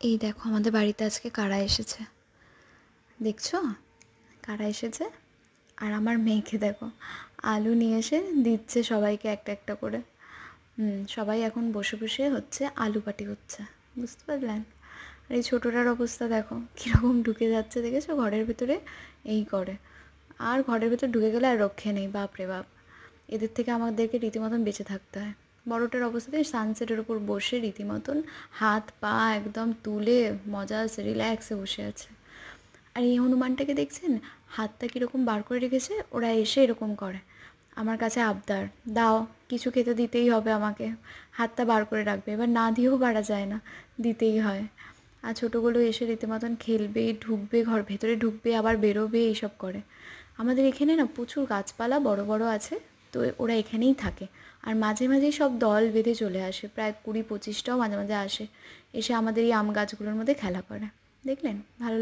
এই দেখো আমাদের বাড়িতে আজকে কারা এসেছে, দেখছো কারা এসেছে? আর আমার মেয়েকে দেখো আলু নিয়ে এসে দিচ্ছে সবাইকে একটা একটা করে। সবাই এখন বসে বসে হচ্ছে আলু পাটি হচ্ছে, বুঝতে পারলেন? আর এই ছোটোটার অবস্থা দেখো কীরকম ঢুকে যাচ্ছে, দেখেছো ঘরের ভেতরে এই করে। আর ঘরের ভেতর ঢুকে গেলে আর রক্ষে নেই, বাপ রে বাপ। এদের থেকে আমাদেরকে রীতিমতন বেঁচে থাকতে হয়। বড়োটার অবস্থাতে সানসেটের ওপর বসে রীতিমতন হাত পা একদম তুলে মজাসে রিল্যাক্সে বসে আছে। আর এই হনুমানটাকে দেখছেন হাতটা কীরকম বার করে রেখেছে, ওরা এসে এরকম করে আমার কাছে আবদার, দাও কিছু খেতে দিতেই হবে আমাকে, হাতটা বার করে রাখবে, এবার না দিয়েও পারা যায় না, দিতেই হয়। আর ছোটোগুলো এসে রীতিমতন খেলবে, ঢুকবে ঘর ভেতরে, ঢুকবে আবার বেরোবে, এইসব করে। আমাদের এখানে না প্রচুর গাছপালা বড় বড় আছে, তো ওরা এখানেই থাকে। আর মাঝে মাঝেই সব দল বেঁধে চলে আসে, প্রায় 20-25টাও মাঝে মাঝে আসে, এসে আমাদের এই আম গাছগুলোর মধ্যে খেলা করে। দেখলেন? ভালো